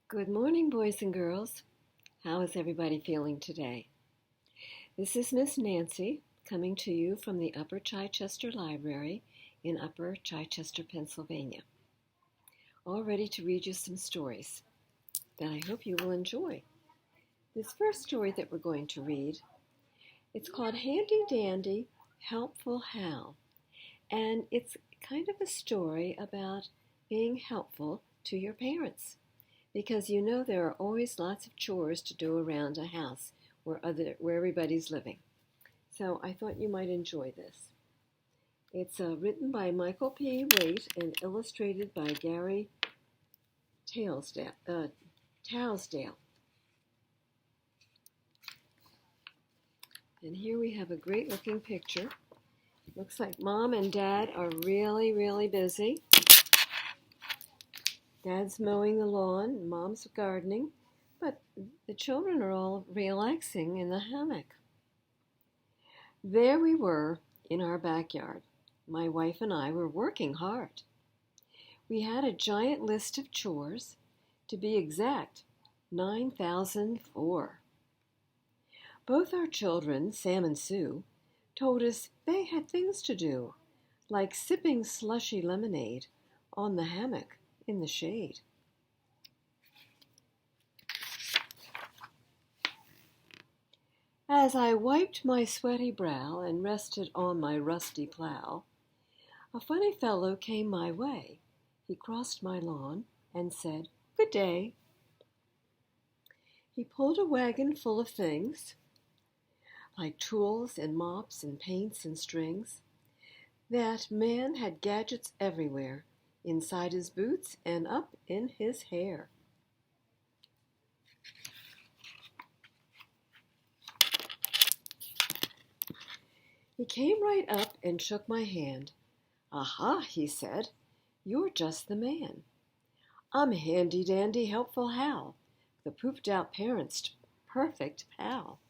Good morning, boys and girls. How is everybody feeling today? This is Miss Nancy coming to you from the Upper Chichester Library in Upper Chichester, Pennsylvania. All ready to read you some stories that I hope you will enjoy. This first story that we're going to read, it's called Handy Dandy Helpful Hal, and it's kind of a story about being helpful to your parents. Because you know there are always lots of chores to do around a house where everybody's living. So I thought you might enjoy this. It's written by Michael P. Waite and illustrated by Gary Tousdale. And here we have a great looking picture. Looks like Mom and Dad are really, really busy. Dad's mowing the lawn, Mom's gardening, but the children are all relaxing in the hammock. There we were in our backyard. My wife and I were working hard. We had a giant list of chores, to be exact, 9,004. Both our children, Sam and Sue, told us they had things to do, like sipping slushy lemonade on the hammock in the shade. As I wiped my sweaty brow and rested on my rusty plow, a funny fellow came my way. He crossed my lawn and said, "Good day." He pulled a wagon full of things, like tools and mops and paints and strings. That man had gadgets everywhere, inside his boots and up in his hair. He came right up and shook my hand. "Aha," he said, "you're just the man. I'm Handy Dandy Helpful Hal, the pooped-out parent's perfect pal."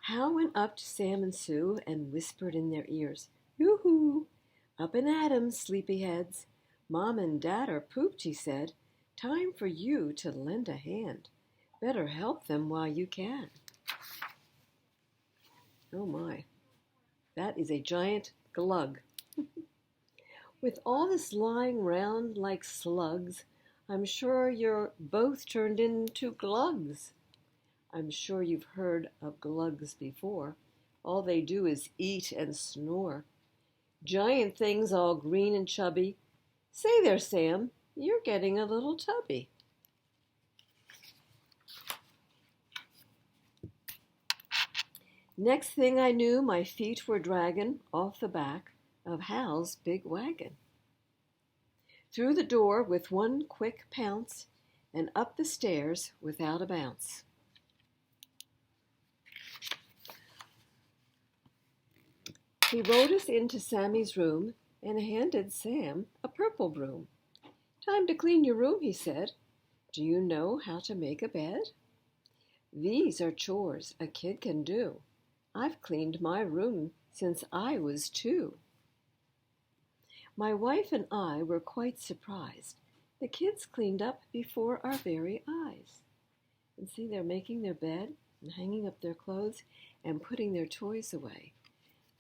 Hal went up to Sam and Sue and whispered in their ears, "Yoo-hoo! Up and at 'em, sleepyheads. Mom and Dad are pooped," he said. "Time for you to lend a hand. Better help them while you can." Oh my, that is a giant glug. With all this lying round like slugs, I'm sure you're both turned into glugs. I'm sure you've heard of glugs before. All they do is eat and snore. Giant things all green and chubby. Say there, Sam, you're getting a little tubby. Next thing I knew, my feet were dragging off the back of Hal's big wagon. Through the door with one quick pounce, and up the stairs without a bounce. He rode us into Sammy's room and handed Sam a purple broom. "Time to clean your room," he said. "Do you know how to make a bed? These are chores a kid can do. I've cleaned my room since I was 2. My wife and I were quite surprised. The kids cleaned up before our very eyes. And see, they're making their bed and hanging up their clothes and putting their toys away.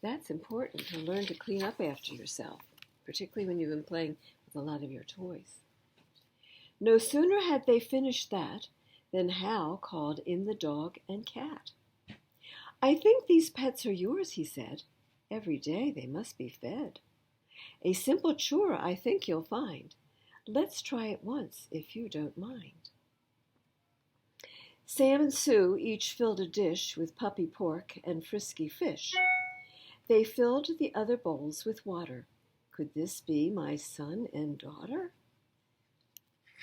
That's important, to learn to clean up after yourself, particularly when you've been playing with a lot of your toys. No sooner had they finished that than Hal called in the dog and cat. "I think these pets are yours," he said. "Every day they must be fed. A simple chore I think you'll find. Let's try it once if you don't mind." Sam and Sue each filled a dish with puppy pork and frisky fish. They filled the other bowls with water. Could this be my son and daughter?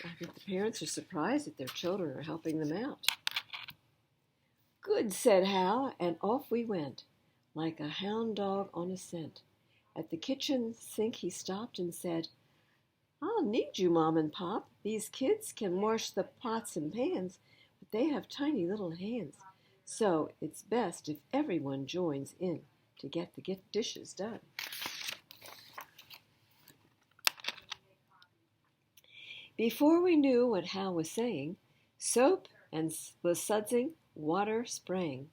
I think the parents are surprised that their children are helping them out. "Good," said Hal, and off we went, like a hound dog on a scent. At the kitchen sink he stopped and said, "I'll need you, Mom and Pop. These kids can wash the pots and pans, but they have tiny little hands. So it's best if everyone joins in to get the dishes done." Before we knew what Hal was saying, soap and was sudsing, water spraying.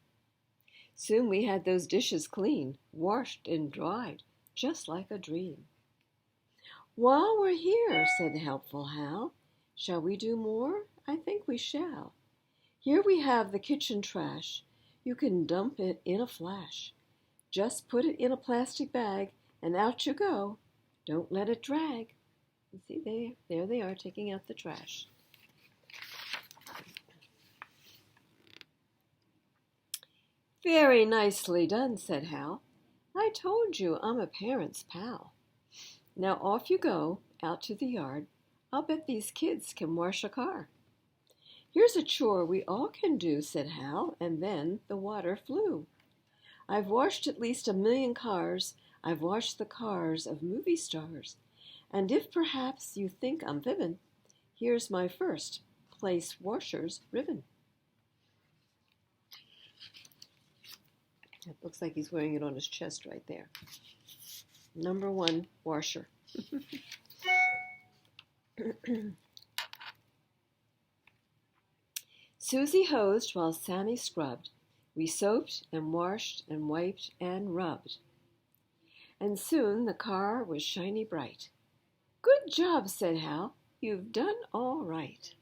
Soon we had those dishes clean, washed and dried, just like a dream. While we're here, said the helpful Hal, shall we do more? I think we shall. Here we have the kitchen trash. You can dump it in a flash. Just put it in a plastic bag, and out you go. Don't let it drag. You see, there they are taking out the trash. Very nicely done, said Hal. I told you I'm a parent's pal. Now off you go, out to the yard. I'll bet these kids can wash a car. Here's a chore we all can do, said Hal, and then the water flew. I've washed at least 1,000,000 cars. I've washed the cars of movie stars. And if perhaps you think I'm fibbin', here's my first place washer's ribbon. It looks like he's wearing it on his chest right there. Number 1 washer. Susie hosed while Sammy scrubbed. We soaped and washed and wiped and rubbed. And soon the car was shiny bright. Good job, said Hal. You've done all right.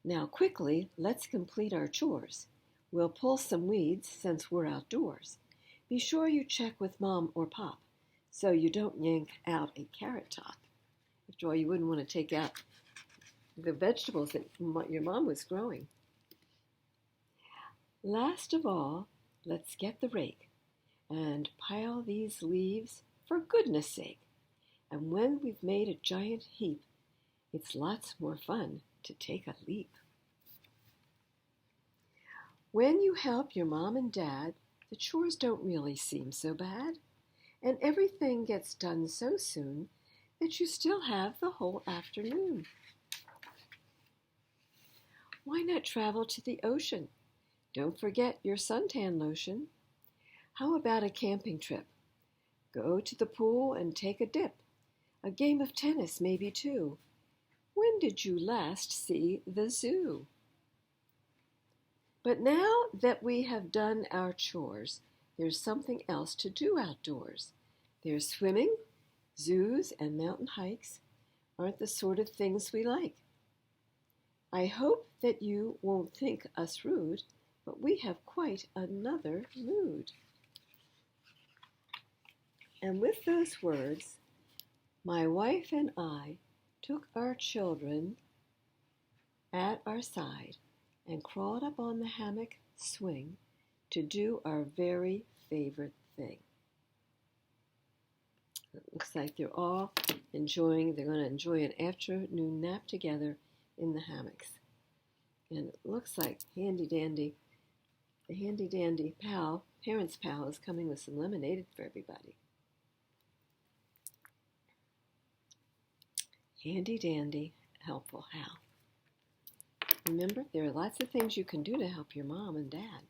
Now quickly, let's complete our chores. We'll pull some weeds since we're outdoors. Be sure you check with Mom or Pop so you don't yank out a carrot top. After all, you wouldn't want to take out the vegetables that your mom was growing. Last of all, let's get the rake and pile these leaves for goodness sake. And when we've made a giant heap, it's lots more fun to take a leap. When you help your mom and dad, the chores don't really seem so bad, and everything gets done so soon that you still have the whole afternoon. Why not travel to the ocean? Don't forget your suntan lotion. How about a camping trip? Go to the pool and take a dip. A game of tennis, maybe too. When did you last see the zoo? But now that we have done our chores, there's something else to do outdoors. There's swimming, zoos, and mountain hikes aren't the sort of things we like. I hope that you won't think us rude, but we have quite another mood. And with those words, my wife and I took our children at our side and crawled up on the hammock swing to do our very favorite thing. It looks like they're all they're going to enjoy an afternoon nap together in the hammocks. And it looks like the handy dandy parents' pal is coming with some lemonade for everybody. Handy dandy, helpful Hal. Remember, there are lots of things you can do to help your mom and dad,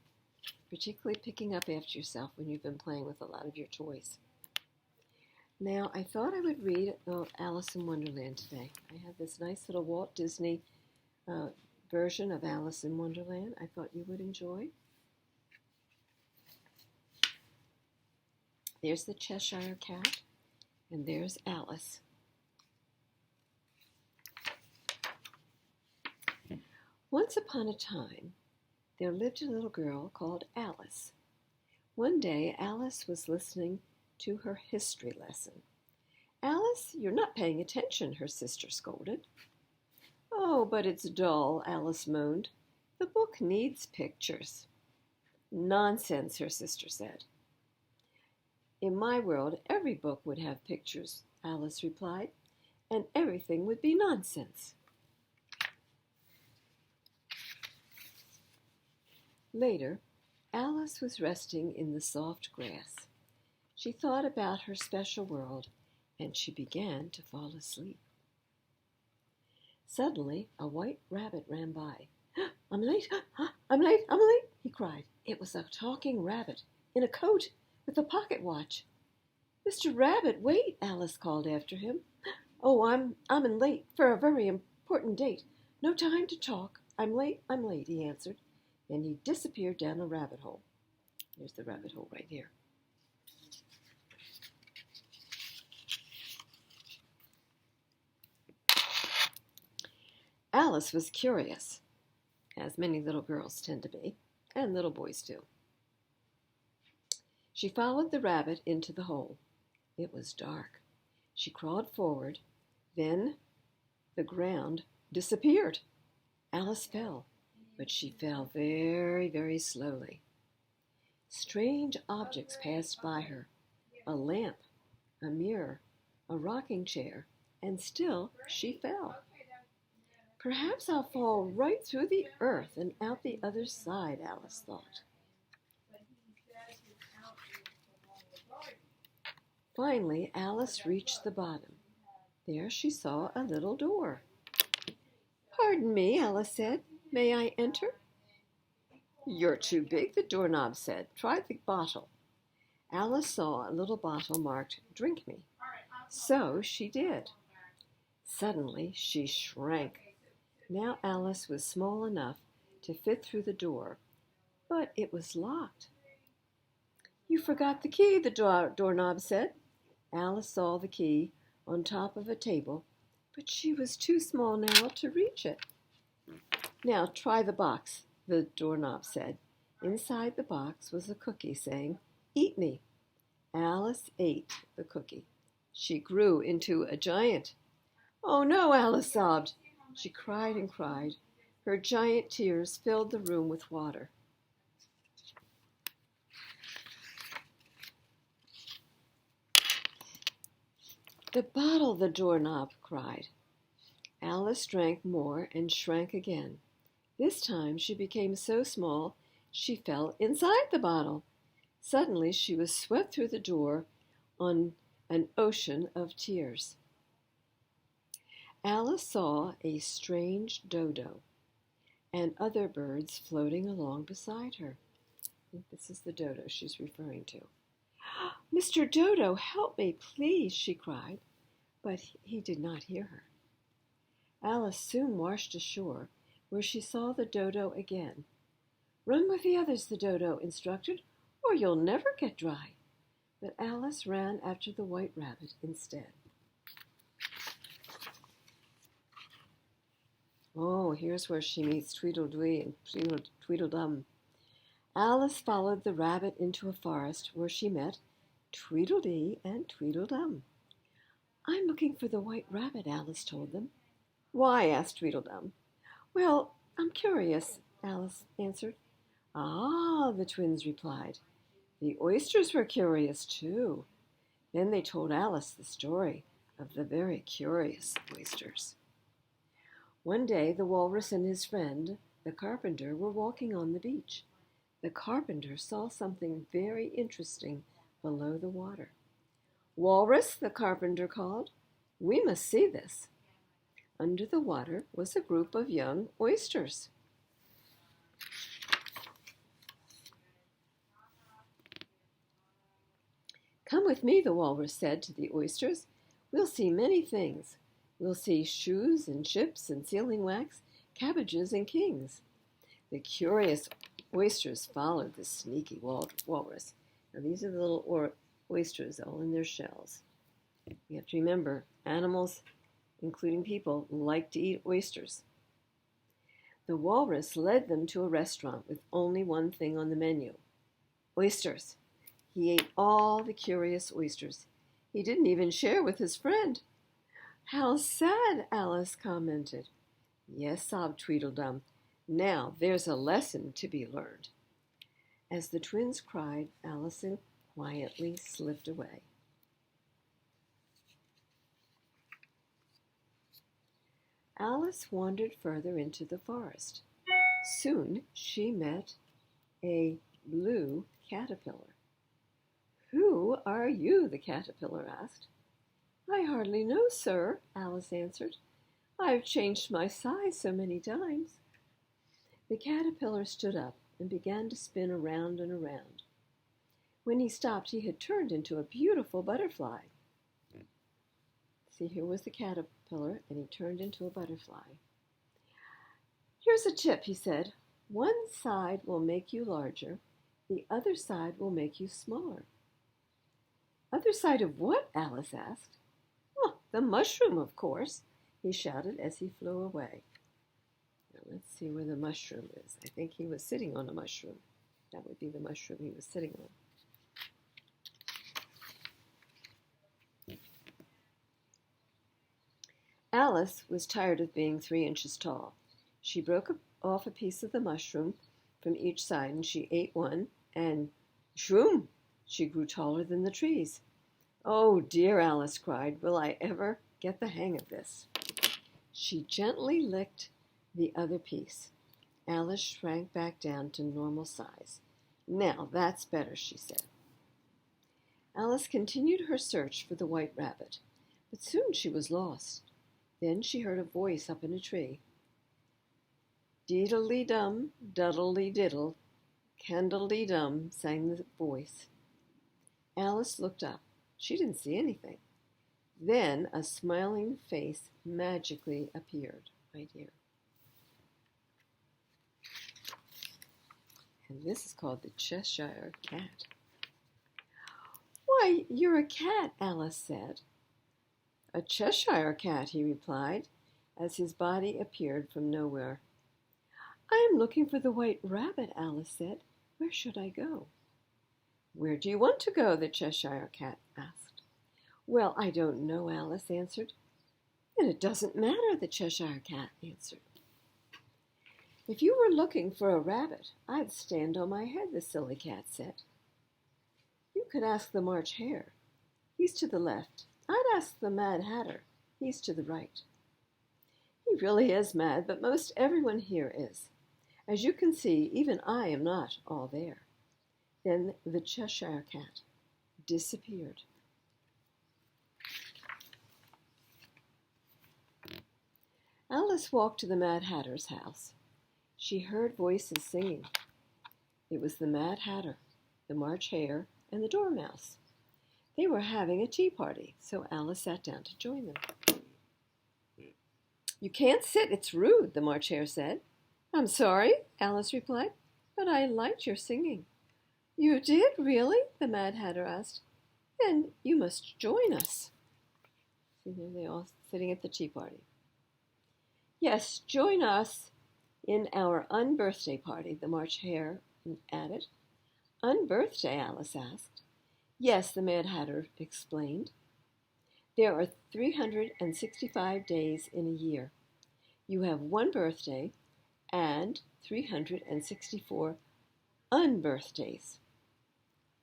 particularly picking up after yourself when you've been playing with a lot of your toys. Now, I thought I would read Alice in Wonderland today. I have this nice little Walt Disney version of Alice in Wonderland I thought you would enjoy. There's the Cheshire Cat, and there's Alice. Once upon a time, there lived a little girl called Alice. One day, Alice was listening to her history lesson. Alice, you're not paying attention, her sister scolded. Oh, but it's dull, Alice moaned. The book needs pictures. Nonsense, her sister said. In my world, every book would have pictures, Alice replied, and everything would be nonsense. Later, Alice was resting in the soft grass. She thought about her special world, and she began to fall asleep. Suddenly, a white rabbit ran by. I'm late, I'm late, I'm late, he cried. It was a talking rabbit in a coat with a pocket watch. Mr. Rabbit, wait, Alice called after him. Oh, I'm in late for a very important date. No time to talk. I'm late, he answered. Then he disappeared down a rabbit hole. There's the rabbit hole right here. Alice was curious, as many little girls tend to be, and little boys too. She followed the rabbit into the hole. It was dark. She crawled forward. Then the ground disappeared. Alice fell, but she fell very, very slowly. Strange objects passed by her: a lamp, a mirror, a rocking chair, and still she fell. Perhaps I'll fall right through the earth and out the other side, Alice thought. Finally, Alice reached the bottom. There she saw a little door. Pardon me, Alice said. May I enter? You're too big, the doorknob said. Try the bottle. Alice saw a little bottle marked Drink Me. So she did. Suddenly she shrank. Now Alice was small enough to fit through the door, but it was locked. You forgot the key, the doorknob said. Alice saw the key on top of a table, but she was too small now to reach it. Now try the box, the doorknob said. Inside the box was a cookie saying, Eat me. Alice ate the cookie. She grew into a giant. Oh no, Alice sobbed. She cried and cried. Her giant tears filled the room with water. The bottle, the doorknob cried. Alice drank more and shrank again. This time she became so small she fell inside the bottle. Suddenly she was swept through the door on an ocean of tears. Alice saw a strange dodo and other birds floating along beside her. I think this is the dodo she's referring to. Mr. Dodo, help me, please, she cried, but he did not hear her. Alice soon washed ashore, where she saw the dodo again. Run with the others, the dodo instructed, or you'll never get dry. But Alice ran after the white rabbit instead. Oh, here's where she meets Tweedledee and Tweedledum. Alice followed the rabbit into a forest where she met Tweedledee and Tweedledum. I'm looking for the white rabbit, Alice told them. Why? Asked Tweedledum. Well, I'm curious, Alice answered. Ah, the twins replied. The oysters were curious, too. Then they told Alice the story of the very curious oysters. One day, the walrus and his friend, the carpenter, were walking on the beach. The carpenter saw something very interesting below the water. Walrus, the carpenter called, we must see this. Under the water was a group of young oysters. Come with me, the walrus said to the oysters. We'll see many things. We'll see shoes and ships and sealing wax, cabbages and kings. The curious oysters followed the sneaky walrus. Now these are the little oysters all in their shells. You have to remember, animals, including people, like to eat oysters. The walrus led them to a restaurant with only one thing on the menu: oysters. He ate all the curious oysters. He didn't even share with his friend. How sad, Alice commented. Yes, sobbed Tweedledum. Now there's a lesson to be learned. As the twins cried, Allison quietly slipped away. Alice wandered further into the forest. Soon she met a blue caterpillar. Who are you? The caterpillar asked. I hardly know, sir, Alice answered. I've changed my size so many times. The caterpillar stood up and began to spin around and around. When he stopped, he had turned into a beautiful butterfly. See, here was the caterpillar, and he turned into a butterfly. Here's a tip, he said. One side will make you larger, the other side will make you smaller. Other side of what? Alice asked. Oh, the mushroom, of course, he shouted as he flew away. Now let's see where the mushroom is. I think he was sitting on a mushroom. That would be the mushroom he was sitting on. Alice was tired of being 3 inches tall. She broke off a piece of the mushroom from each side, and she ate one, and shroom! She grew taller than the trees. Oh dear, Alice cried, will I ever get the hang of this? She gently licked the other piece. Alice shrank back down to normal size. Now that's better, she said. Alice continued her search for the white rabbit, but soon she was lost. Then she heard a voice up in a tree. Deedle-dee-dum, duddle-dee-diddle, candle-dee-dum, sang the voice. Alice looked up. She didn't see anything. Then a smiling face magically appeared right here. And this is called the Cheshire Cat. Why, you're a cat, Alice said. A Cheshire Cat, he replied, as his body appeared from nowhere. I am looking for the white rabbit, Alice said. Where should I go? Where do you want to go? The Cheshire Cat asked. Well, I don't know, Alice answered. Then it doesn't matter, the Cheshire Cat answered. If you were looking for a rabbit, I'd stand on my head, the silly cat said. You could ask the March Hare. He's to the left. I'd ask the Mad Hatter. He's to the right. He really is mad, but most everyone here is. As you can see, even I am not all there. Then the Cheshire Cat disappeared. Alice walked to the Mad Hatter's house. She heard voices singing. It was the Mad Hatter, the March Hare, and the Dormouse. They were having a tea party, so Alice sat down to join them. You can't sit, it's rude, the March Hare said. I'm sorry, Alice replied, but I liked your singing. You did, really? The Mad Hatter asked. Then you must join us. See, there they all sitting at the tea party. Yes, join us in our unbirthday party, the March Hare added. Unbirthday, Alice asked. Yes, the Mad Hatter explained. There are 365 days in a year. You have one birthday and 364 unbirthdays.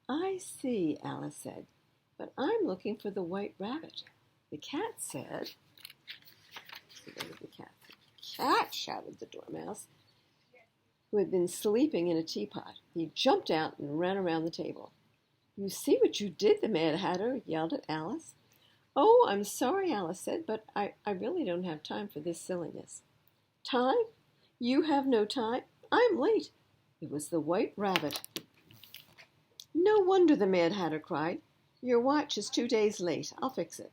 I see, Alice said, but I'm looking for the white rabbit. The cat said. Where did the cat? Cat, shouted the Dormouse, who had been sleeping in a teapot. He jumped out and ran around the table. You see what you did, the Mad Hatter yelled at Alice. Oh, I'm sorry, Alice said, but I really don't have time for this silliness. Time? You have no time? I'm late. It was the white rabbit. No wonder, the Mad Hatter cried. Your watch is 2 days late. I'll fix it.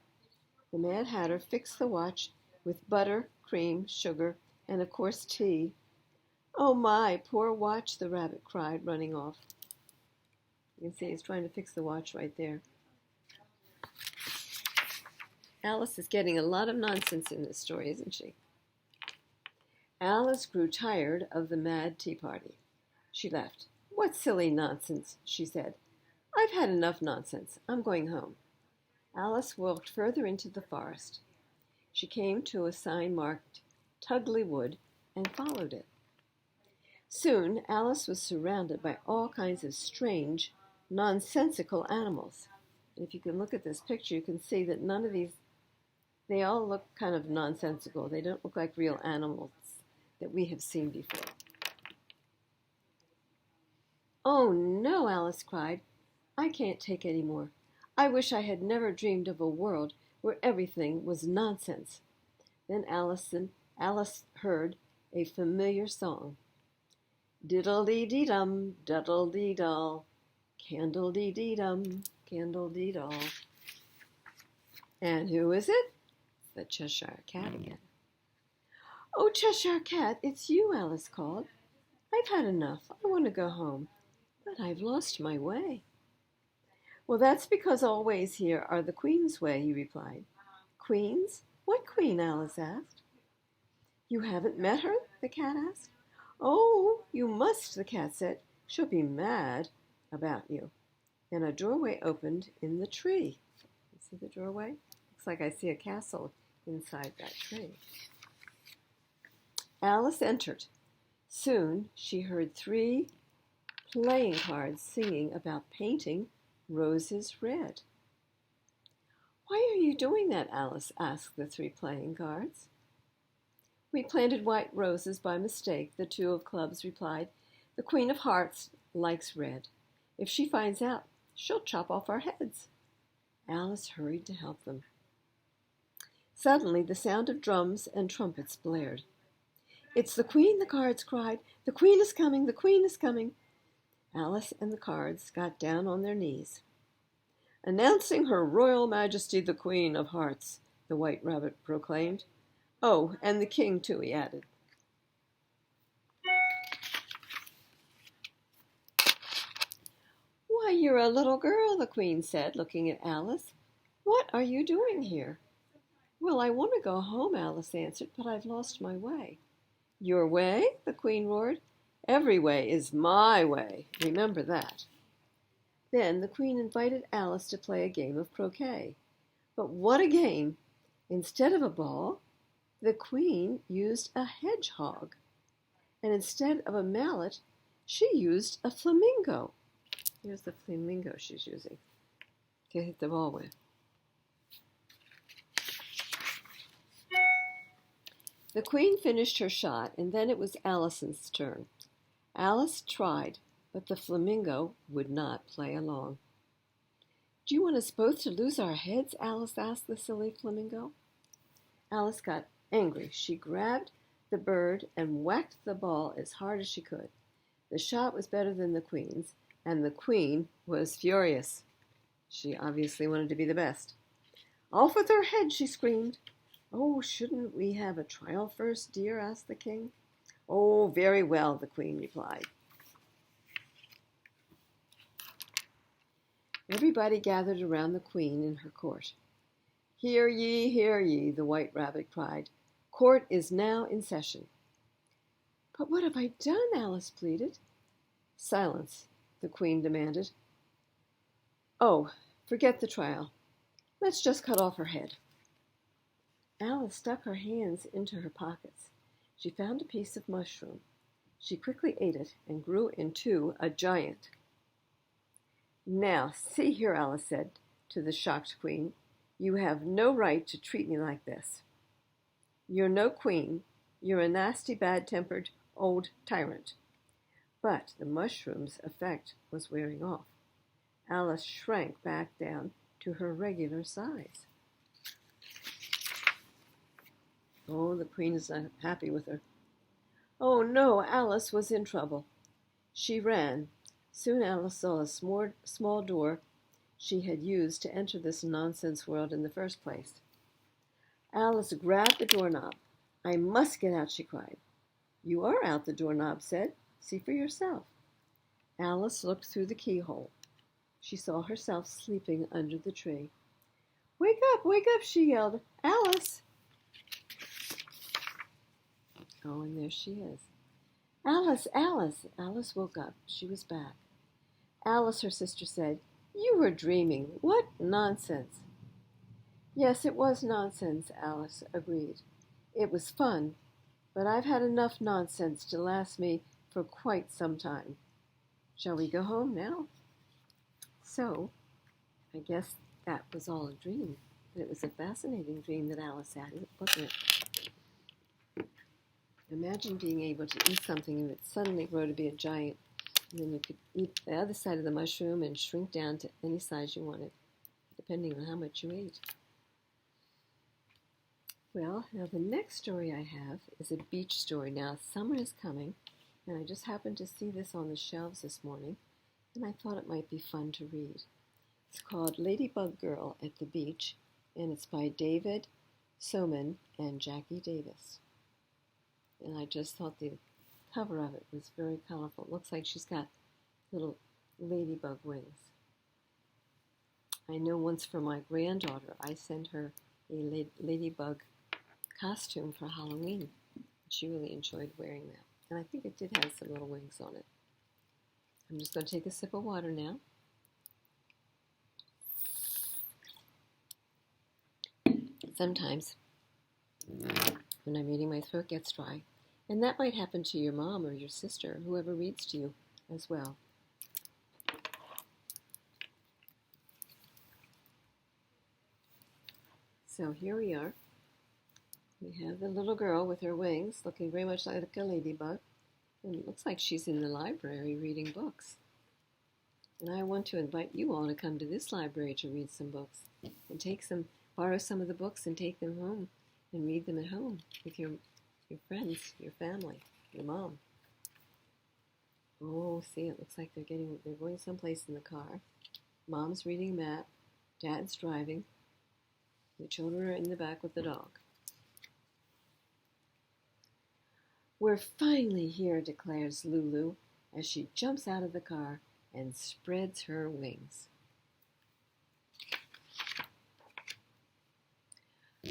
The Mad Hatter fixed the watch with butter, cream, sugar, and of course tea. Oh my, poor watch, the rabbit cried, running off. You can see he's trying to fix the watch right there. Alice is getting a lot of nonsense in this story, isn't she? Alice grew tired of the mad tea party. She left. What silly nonsense, she said. I've had enough nonsense. I'm going home. Alice walked further into the forest. She came to a sign marked Tugley Wood and followed it. Soon Alice was surrounded by all kinds of strange, nonsensical animals. And if you can look at this picture, you can see that none of these, they all look kind of nonsensical. They don't look like real animals that we have seen before. Oh no, Alice cried. I can't take any more. I wish I had never dreamed of a world where everything was nonsense. Then Alice heard a familiar song. Diddle-dee-dee-dum, duddle-dee-doll, candle-dee-dee-dum, candle-dee-doll. And who is it? the Cheshire Cat again. "Oh, Cheshire Cat, it's you," Alice called. "I've had enough. I want to go home, but I've lost my way." "Well, that's because all ways here are the Queen's way," he replied. "Queen's? What Queen?" Alice asked. "You haven't met her?" the cat asked. "Oh, you must," the cat said. "She'll be mad about you." And a doorway opened in the tree. You see the doorway? Looks like I see a castle inside that tree. Alice entered. Soon she heard 3 playing cards singing about painting roses red. "Why are you doing that?" Alice asked the 3 playing cards. "We planted white roses by mistake," the 2 of clubs replied. "The Queen of Hearts likes red. If she finds out, she'll chop off our heads." Alice hurried to help them. Suddenly the sound of drums and trumpets blared. "It's the Queen," the cards cried. "The Queen is coming! The Queen is coming!" Alice and the cards got down on their knees. "Announcing Her Royal Majesty the Queen of Hearts," the White Rabbit proclaimed. "Oh, and the King, too," he added. "Why, you're a little girl," the Queen said, looking at Alice. "What are you doing here?" "Well, I want to go home," Alice answered, "but I've lost my way." "Your way?" the Queen roared. "Every way is my way. Remember that." Then the Queen invited Alice to play a game of croquet. But what a game! Instead of a ball, the Queen used a hedgehog. And instead of a mallet, she used a flamingo. Here's the flamingo she's using to hit the ball with. The Queen finished her shot, and then it was Alison's turn. Alice tried, but the flamingo would not play along. "Do you want us both to lose our heads?" Alice asked the silly flamingo. Alice got angry. She grabbed the bird and whacked the ball as hard as she could. The shot was better than the Queen's, and the Queen was furious. She obviously wanted to be the best. "Off with her head!" she screamed. "Oh, shouldn't we have a trial first, dear?" asked the King. "Oh, very well," the Queen replied. Everybody gathered around the Queen in her court. Hear ye, the White Rabbit cried. "Court is now in session." "But what have I done?" Alice pleaded. "Silence," the Queen demanded. "Oh, forget the trial. Let's just cut off her head." Alice stuck her hands into her pockets. She found a piece of mushroom. She quickly ate it and grew into a giant. "Now, see here," Alice said to the shocked Queen. "You have no right to treat me like this. You're no queen. You're a nasty, bad-tempered old tyrant." But the mushroom's effect was wearing off. Alice shrank back down to her regular size. Oh, the Queen is not happy with her. Oh no, Alice was in trouble. She ran. Soon Alice saw a small door she had used to enter this nonsense world in the first place. Alice grabbed the doorknob. "I must get out," she cried. "You are out," the doorknob said. "See for yourself." Alice looked through the keyhole. She saw herself sleeping under the tree. Wake up," she yelled. "Alice!" Oh, and there she is. "Alice, Alice!" Alice woke up. She was back. "Alice," her sister said, "you were dreaming. What nonsense!" "Yes, it was nonsense," Alice agreed. "It was fun, but I've had enough nonsense to last me for quite some time. Shall we go home now?" So, I guess that was all a dream. But it was a fascinating dream that Alice had, wasn't it? Imagine being able to eat something that suddenly grew to be a giant. And then you could eat the other side of the mushroom and shrink down to any size you wanted, depending on how much you ate. Well, now the next story I have is a beach story. Now, summer is coming, and I just happened to see this on the shelves this morning, and I thought it might be fun to read. It's called Ladybug Girl at the Beach, and it's by David Soman and Jackie Davis. And I just thought the cover of it was very colorful. It looks like she's got little ladybug wings. I know once for my granddaughter, I sent her a ladybug costume for Halloween. She really enjoyed wearing that. And I think it did have some little wings on it. I'm just going to take a sip of water now. Sometimes when I'm reading, my throat gets dry. And that might happen to your mom or your sister, whoever reads to you as well. So here we are. We have the little girl with her wings, looking very much like a ladybug. And it looks like she's in the library reading books. And I want to invite you all to come to this library to read some books and borrow some of the books and take them home and read them at home with your friends, your family, your mom. Oh, see, it looks like they're going someplace in the car. Mom's reading a map, Dad's driving, the children are in the back with the dog. We're finally here, declares Lulu as she jumps out of the car and spreads her wings.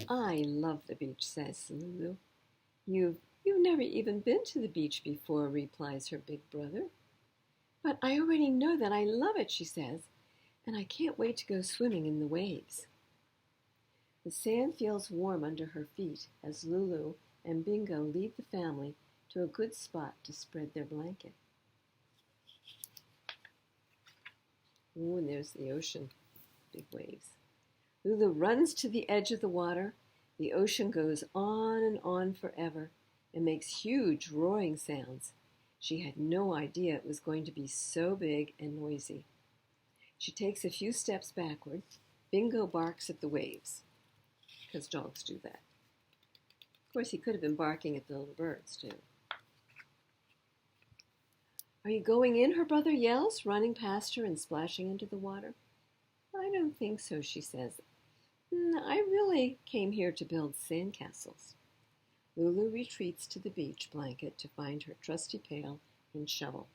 I love the beach, says Lulu. You've never even been to the beach before, replies her big brother. But I already know that I love it, she says, and I can't wait to go swimming in the waves. The sand feels warm under her feet as Lulu and Bingo lead the family to a good spot to spread their blanket. Ooh, and there's the ocean, big waves. Lulu runs to the edge of the water. The ocean goes on and on forever and makes huge roaring sounds. She had no idea it was going to be so big and noisy. She takes a few steps backward. Bingo barks at the waves, because dogs do that. Of course, he could have been barking at the little birds, too. Are you going in? Her brother yells, running past her and splashing into the water. I don't think so, she says. I really came here to build sandcastles. Lulu retreats to the beach blanket to find her trusty pail and shovel.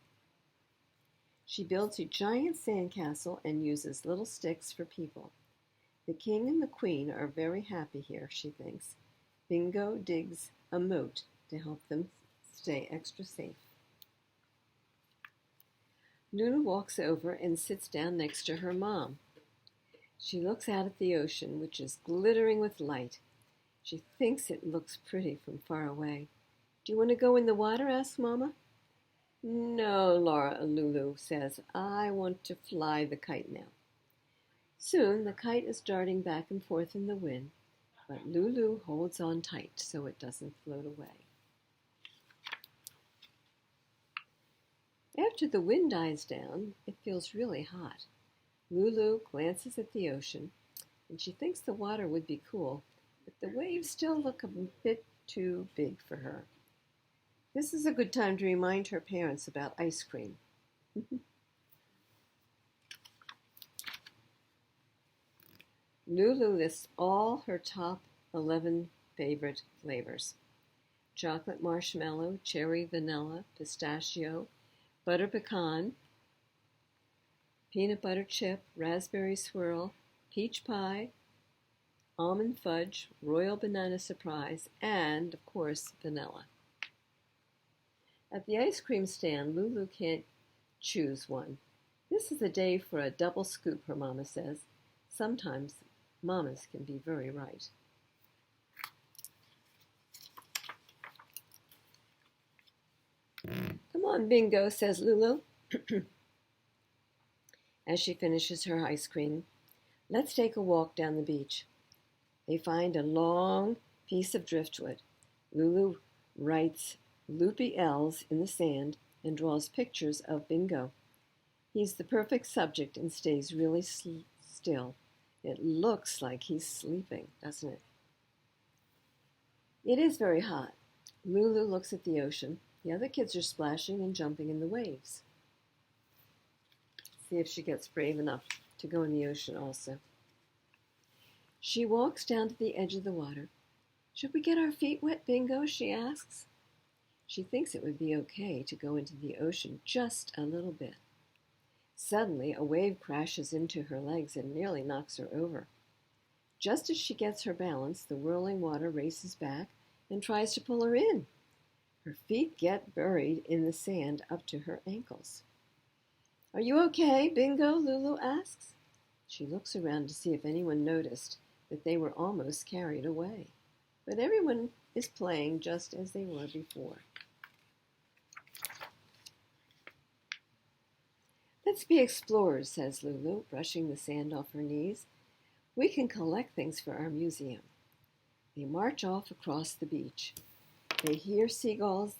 She builds a giant sandcastle and uses little sticks for people. The king and the queen are very happy here, she thinks. Bingo digs a moat to help them stay extra safe. Lulu walks over and sits down next to her mom. She looks out at the ocean, which is glittering with light. She thinks it looks pretty from far away. Do you want to go in the water? Asks Mama. No, Lulu says. I want to fly the kite now. Soon the kite is darting back and forth in the wind, but Lulu holds on tight so it doesn't float away. After the wind dies down, it feels really hot. Lulu glances at the ocean, and she thinks the water would be cool, but the waves still look a bit too big for her. This is a good time to remind her parents about ice cream. Lulu lists all her top 11 favorite flavors: chocolate marshmallow, cherry vanilla, pistachio, butter pecan, peanut butter chip, raspberry swirl, peach pie, almond fudge, royal banana surprise, and, of course, vanilla. At the ice cream stand, Lulu can't choose one. This is a day for a double scoop, her mama says. Sometimes mamas can be very right. Come on, Bingo, says Lulu, as she finishes her ice cream. Let's take a walk down the beach. They find a long piece of driftwood. Lulu writes loopy L's in the sand and draws pictures of Bingo. He's the perfect subject and stays really still. It looks like he's sleeping, doesn't it? It is very hot. Lulu looks at the ocean. The other kids are splashing and jumping in the waves. See if she gets brave enough to go in the ocean also. She walks down to the edge of the water. Should we get our feet wet, Bingo? She asks. She thinks it would be okay to go into the ocean just a little bit. Suddenly, a wave crashes into her legs and nearly knocks her over. Just as she gets her balance, the whirling water races back and tries to pull her in. Her feet get buried in the sand up to her ankles. Are you okay, Bingo? Lulu asks. She looks around to see if anyone noticed that they were almost carried away. But everyone is playing just as they were before. Let's be explorers, says Lulu, brushing the sand off her knees. We can collect things for our museum. They march off across the beach. They hear seagulls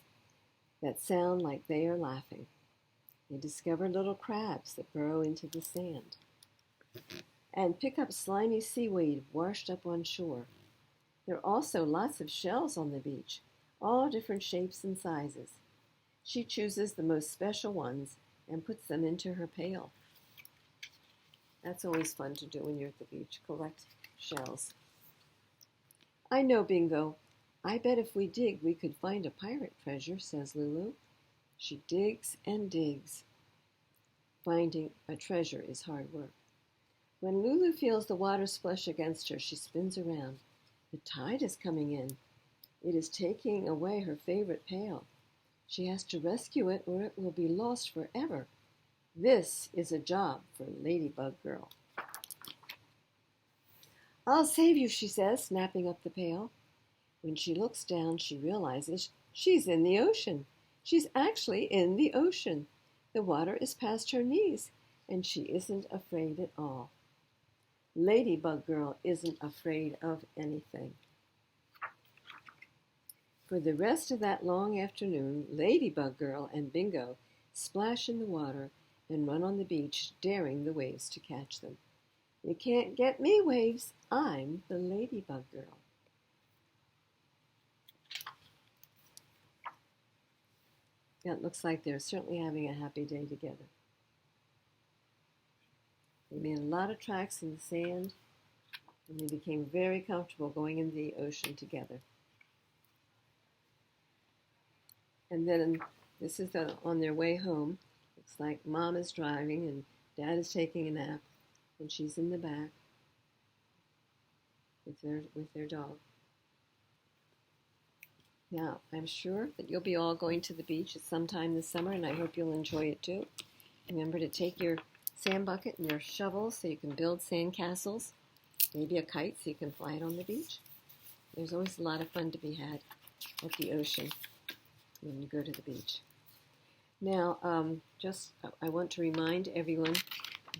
that sound like they are laughing. They discover little crabs that burrow into the sand and pick up slimy seaweed washed up on shore. There are also lots of shells on the beach, all different shapes and sizes. She chooses the most special ones and puts them into her pail. That's always fun to do when you're at the beach, collect shells. I know, Bingo. I bet if we dig, we could find a pirate treasure, says Lulu. She digs and digs. Finding a treasure is hard work. When Lulu feels the water splash against her, she spins around. The tide is coming in. It is taking away her favorite pail. She has to rescue it or it will be lost forever. This is a job for Ladybug Girl. I'll save you, she says, snapping up the pail. When she looks down, she realizes she's in the ocean. She's actually in the ocean. The water is past her knees, and she isn't afraid at all. Ladybug Girl isn't afraid of anything. For the rest of that long afternoon, Ladybug Girl and Bingo splash in the water and run on the beach, daring the waves to catch them. You can't get me, waves. I'm the Ladybug Girl. Yeah, it looks like they're certainly having a happy day together. They made a lot of tracks in the sand, and they became very comfortable going in the ocean together. And then this is on their way home. Looks like Mom is driving and Dad is taking a nap, and she's in the back with their dog. Now, I'm sure that you'll be all going to the beach at some time this summer, and I hope you'll enjoy it too. Remember to take your sand bucket and your shovel so you can build sand castles, maybe a kite so you can fly it on the beach. There's always a lot of fun to be had at the ocean when you go to the beach. Now, I want to remind everyone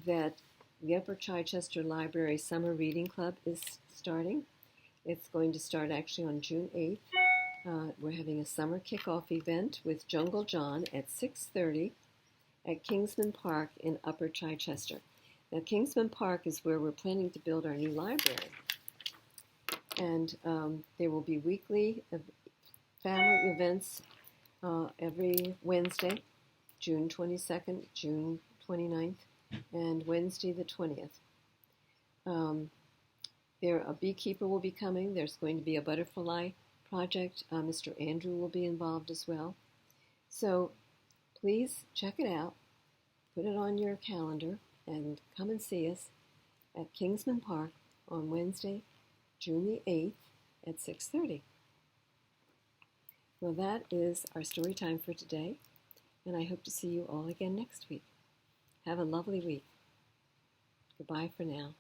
that the Upper Chichester Library Summer Reading Club is starting. It's going to start actually on June 8th. We're having a summer kickoff event with Jungle John at 6:30 at Kingsman Park in Upper Chichester. Now, Kingsman Park is where we're planning to build our new library. And there will be weekly family events every Wednesday, June 22nd, June 29th, and Wednesday the 20th. A beekeeper will be coming. There's going to be a butterfly project. Mr. Andrew will be involved as well. So please check it out. Put it on your calendar and come and see us at Kingsman Park on Wednesday, June the 8th at 6:30. Well, that is our story time for today, and I hope to see you all again next week. Have a lovely week. Goodbye for now.